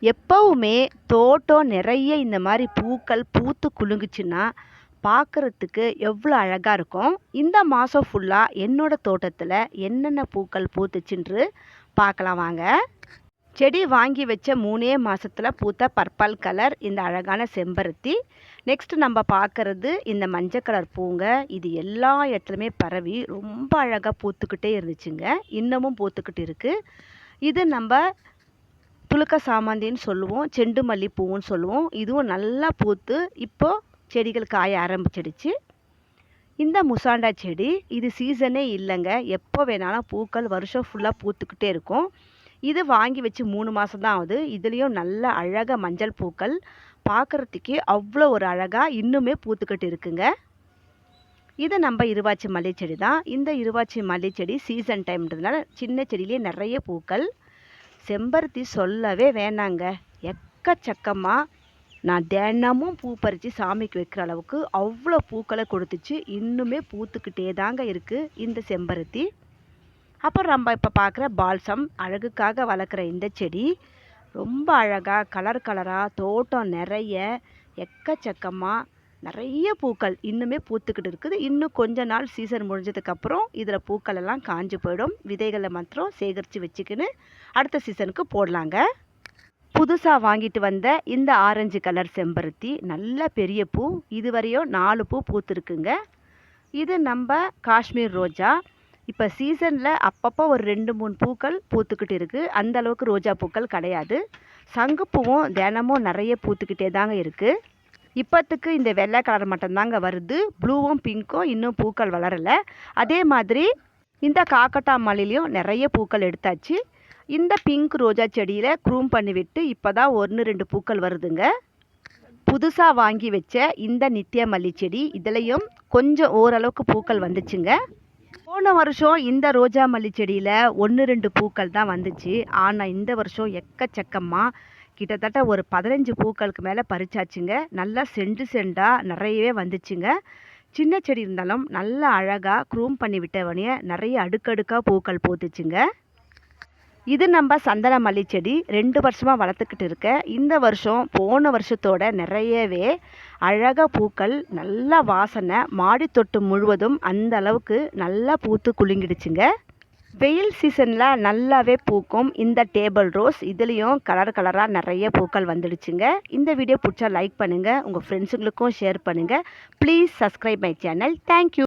எப்பவுமே தோட்டம் நிறைய இந்த மாதிரி பூக்கள் பூத்து குலுங்குச்சுன்னா பார்க்கறதுக்கு எவ்வளோ அழகாக இருக்கும். இந்த மாதம் ஃபுல்லாக என்னோட தோட்டத்தில் என்னென்ன பூக்கள் பூத்துச்சுன்று பார்க்கலாம் வாங்க. செடி வாங்கி வச்ச 3 மாதத்தில் பூத்த பர்பிள் கலர் இந்த அழகான செம்பருத்தி. நெக்ஸ்ட் நம்ம பார்க்கறது இந்த மஞ்சள் கலர் பூங்க. இது எல்லா இடத்துலையுமே பரவி ரொம்ப அழகாக பூத்துக்கிட்டே இருந்துச்சுங்க. இன்னமும் பூத்துக்கிட்டு இருக்குது. இது நம்ம துலுக்க சாமந்தின்னு சொல்லுவோம், செண்டு மல்லிப்பூன்னு சொல்லுவோம். இதுவும் நல்லா பூத்து இப்போது செடிகள் காய ஆரம்பிச்சிடுச்சு. இந்த முசாண்டா செடி இது சீசனே இல்லைங்க, எப்போ வேணாலும் பூக்கள் வருஷம் ஃபுல்லாக பூத்துக்கிட்டே இருக்கும். இது வாங்கி வச்சு 3 மாதம் தான் ஆகுது. இதுலேயும் நல்ல அழகாக மஞ்சள் பூக்கள் பார்க்குறதுக்கே அவ்வளோ ஒரு அழகாக இன்னுமே பூத்துக்கிட்டு இருக்குங்க. இது நம்ம இருவாச்சி மல்லி செடி தான். இந்த இருவாச்சி மல்லி செடி சீசன் டைம்ன்றதுனால சின்ன செடியிலே நிறைய பூக்கள். செம்பருத்தி சொல்லவே வேணாங்க, எக்கச்சக்கமாக நான் தினமும் பூ பறித்து சாமிக்கு வைக்கிற அளவுக்கு அவ்வளோ பூக்களை கொடுத்துச்சு. இன்னுமே பூத்துக்கிட்டே தாங்க இருக்குது இந்த செம்பருத்தி. அப்புறம் நம்ம இப்போ பார்க்குற பால்சம், அழகுக்காக வளர்க்குற இந்த செடி ரொம்ப அழகாக கலர் கலராக தோட்டம் நிறைய எக்கச்சக்கமாக நிறைய பூக்கள் இன்னுமே பூத்துக்கிட்டு இருக்குது. இன்னும் கொஞ்ச நாள் சீசன் முடிஞ்சதுக்கப்புறம் இதில் பூக்கள் எல்லாம் காஞ்சு போயிடும். விதைகளை மாத்திரம் சேகரித்து வச்சுக்கின்னு அடுத்த சீசனுக்கு போடலாங்க. புதுசாக வாங்கிட்டு வந்த இந்த ஆரஞ்சு கலர் செம்பருத்தி நல்ல பெரிய பூ. இதுவரையும் 4 பூ பூத்துருக்குங்க. இது நம்ம காஷ்மீர் ரோஜா. இப்போ சீசனில் அப்பப்போ ஒரு 2-3 பூக்கள் பூத்துக்கிட்டு இருக்குது. அந்த அளவுக்கு ரோஜா பூக்கள் கிடையாது. சங்குப்பூவும் தினமும் நிறைய பூத்துக்கிட்டே தாங்க இருக்குது. இப்போத்துக்கு இந்த வெள்ளை கலர் மட்டும்தாங்க வருது. ப்ளூவும் பிங்க்கும் இன்னும் பூக்கள் வளரலை. அதே மாதிரி இந்த காக்கட்டா மல்லிலையும் நிறைய பூக்கள் எடுத்தாச்சு. இந்த பிங்க் ரோஜா செடியில் க்ரூம் பண்ணிவிட்டு இப்போ தான் 1-2 பூக்கள் வருதுங்க. புதுசாக வாங்கி வச்ச இந்த நித்திய மல்லி செடி இதுலேயும் கொஞ்சம் ஓரளவுக்கு பூக்கள் வந்துச்சுங்க. போன வருஷம் இந்த ரோஜா மல்லி செடியில் 1-2 பூக்கள் தான் வந்துச்சு. ஆனால் இந்த வருஷம் எக்கச்சக்கமாக கிட்டத்தட்ட ஒரு 15 பூக்களுக்கு மேலே பறிச்சாச்சுங்க. நல்லா செண்டாக நிறையவே வந்துச்சுங்க. சின்ன செடி இருந்தாலும் நல்லா அழகாக க்ரூம் பண்ணி விட்டவனே நிறைய அடுக்கடுக்காக பூக்கள் பூத்துச்சுங்க. இது நம்ம சந்தன மல்லி செடி 2 வருஷமாக வளர்த்துக்கிட்டு இருக்க. இந்த வருஷம் போன வருஷத்தோட நிறையவே அழகாக பூக்கள் நல்லா வாசனை மாடி தொட்டு முழுவதும் அந்த அளவுக்கு நல்லா பூத்து குலுங்கிடுச்சுங்க. வெயில் சீசனில் நல்லாவே பூக்கும் இந்த டேபிள் ரோஸ். இதுலேயும் கலர் கலராக நிறைய பூக்கள் வந்துடுச்சுங்க. இந்த வீடியோ பிடிச்சா லைக் பண்ணுங்கள், உங்கள் ஃப்ரெண்ட்ஸுங்களுக்கும் ஷேர் பண்ணுங்கள். Please subscribe my channel. Thank you.